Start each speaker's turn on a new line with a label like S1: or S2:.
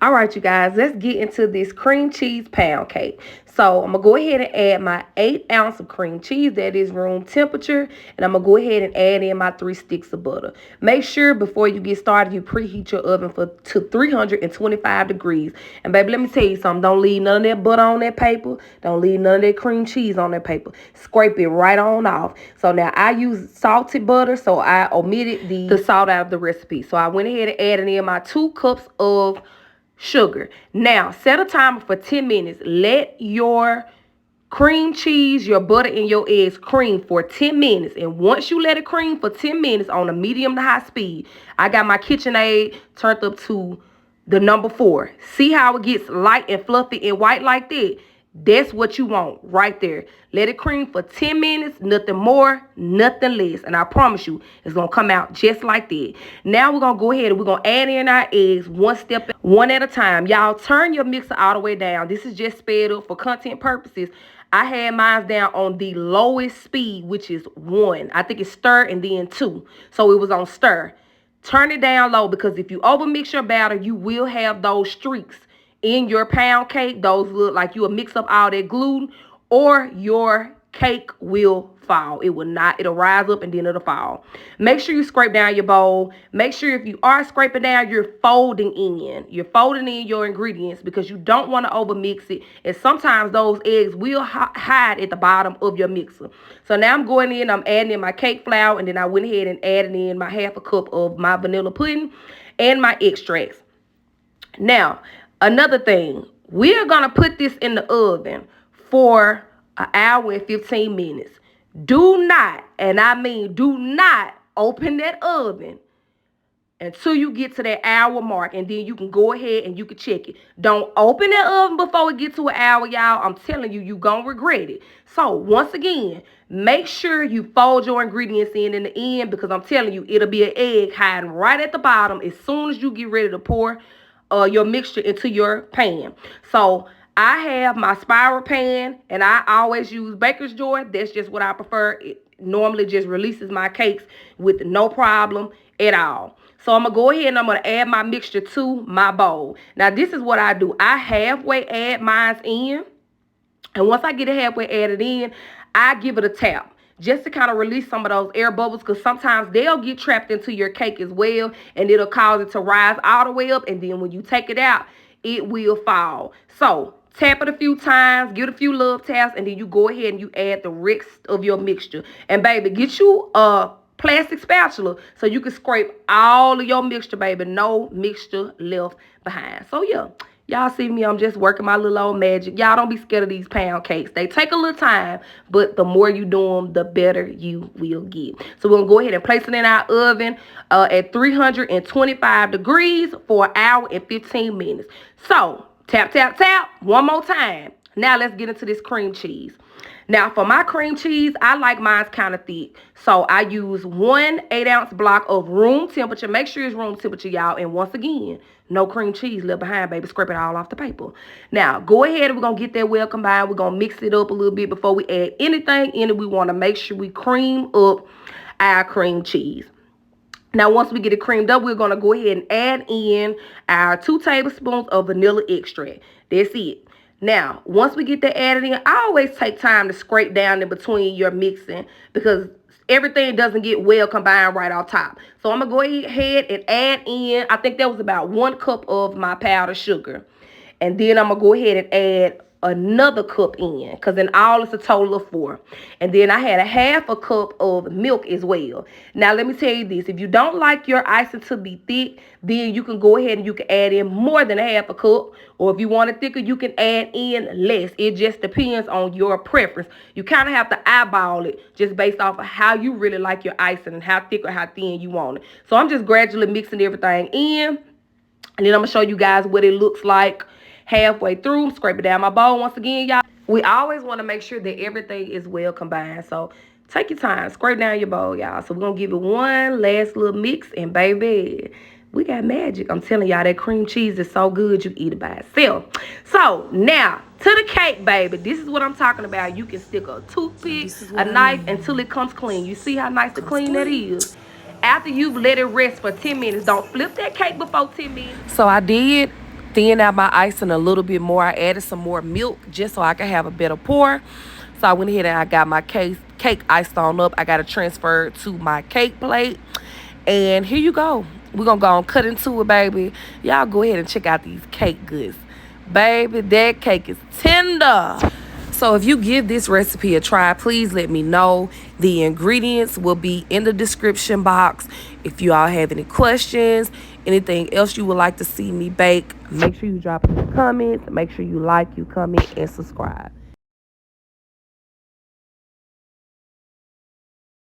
S1: All right, you guys, let's get into this cream cheese pound cake. So I'm going to go ahead and add my 8 ounce of cream cheese. That is room temperature. And I'm going to go ahead and add in my 3 sticks of butter. Make sure before you get started, you preheat your oven to 325 degrees. And baby, let me tell you something. Don't leave none of that butter on that paper. Don't leave none of that cream cheese on that paper. Scrape it right on off. So now I use salted butter, so I omitted the salt out of the recipe. So I went ahead and added in my 2 cups of sugar. Now, set a timer for 10 minutes. Let your cream cheese, your butter, and your eggs cream for 10 minutes. And once you let it cream for 10 minutes on a medium to high speed, I got my KitchenAid turned up to the number 4. See how it gets light and fluffy and white like that? That's what you want right there. Let it cream for 10 minutes, nothing more, nothing less. And I promise you, it's going to come out just like that. Now we're going to go ahead and we're going to add in our eggs one at a time. Y'all turn your mixer all the way down. This is just sped up for content purposes. I had mine down on the lowest speed, which is 1. I think it's stir and then 2. So it was on stir. Turn it down low because if you overmix your batter, you will have those streaks in your pound cake. Those look like you will mix up all that gluten, or your cake will fall. It will not. It'll rise up and then it'll fall. Make sure you scrape down your bowl. Make sure if you are scraping down, you're folding in. You're folding in your ingredients because you don't want to overmix it. And sometimes those eggs will hide at the bottom of your mixer. So now I'm going in. I'm adding in my cake flour, and then I went ahead and added in my 1/2 cup of my vanilla pudding and my extracts. Now, another thing, we're going to put this in the oven for an hour and 15 minutes. Do not, and I mean do not, open that oven until you get to that hour mark, and then you can go ahead and you can check it. Don't open that oven before it gets to an hour, y'all. I'm telling you, you're going to regret it. So, once again, make sure you fold your ingredients in the end, because I'm telling you, it'll be an egg hiding right at the bottom as soon as you get ready to pour your mixture into your pan. So I have my spiral pan, and I always use baker's joy. That's just what I prefer. It normally just releases my cakes with no problem at all. So I'm going to go ahead and I'm going to add my mixture to my bowl. Now, this is what I do. I halfway add mine in. And once I get it halfway added in, I give it a tap, just to kind of release some of those air bubbles, because sometimes they'll get trapped into your cake as well, and it'll cause it to rise all the way up, and then when you take it out, it will fall. So tap it a few times, give it a few love taps, and then you go ahead and you add the rest of your mixture. And baby, get you a plastic spatula so you can scrape all of your mixture, baby. No mixture left behind. So yeah. Y'all see me, I'm just working my little old magic. Y'all don't be scared of these pound cakes. They take a little time, but the more you do them, the better you will get. So we're going to go ahead and place it in our oven at 325 degrees for an hour and 15 minutes. So, tap, tap, tap, one more time. Now let's get into this cream cheese. Now, for my cream cheese, I like mine kind of thick. So, I use 1 8-ounce block of room temperature. Make sure it's room temperature, y'all. And once again, no cream cheese left behind, baby. Scrape it all off the paper. Now, go ahead and we're going to get that well combined. We're going to mix it up a little bit before we add anything in it. We want to make sure we cream up our cream cheese. Now, once we get it creamed up, we're going to go ahead and add in our 2 tablespoons of vanilla extract. That's it. Now, once we get that added in, I always take time to scrape down in between your mixing, because everything doesn't get well combined right off top. So I'm going to go ahead and add in, I think that was about 1 cup of my powdered sugar. And then I'm going to go ahead and add another cup in, because in all it's a total of 4. And then I had a 1/2 cup of milk as well. Now let me tell you this, if you don't like your icing to be thick, then you can go ahead and you can add in more than a 1/2 cup, or if you want it thicker, you can add in less. It just depends on your preference. You kind of have to eyeball it just based off of how you really like your icing and how thick or how thin you want it. So I'm just gradually mixing everything in, and then I'm gonna show you guys what it looks like halfway through. Scrape it down my bowl once again, y'all. We always want to make sure that everything is well combined. So take your time, scrape down your bowl, y'all. So we're going to give it one last little mix, and baby, we got magic. I'm telling y'all, that cream cheese is so good, you can eat it by itself. So now, to the cake, baby. This is what I'm talking about. You can stick a toothpick, a knife, until it comes clean. You see how nice and clean that is? After you've let it rest for 10 minutes, don't flip that cake before 10 minutes. So I did thin out my icing a little bit more. I added some more milk just so I could have a better pour. So I went ahead and I got my cake iced on up. I got to transfer it to my cake plate. And here you go. We're going to go and cut into it, baby. Y'all go ahead and check out these cake goods. Baby, that cake is tender. So if you give this recipe a try, please let me know. The ingredients will be in the description box. If you all have any questions, anything else you would like to see me bake, make sure you drop it in the comments. Make sure you like, you comment, and subscribe.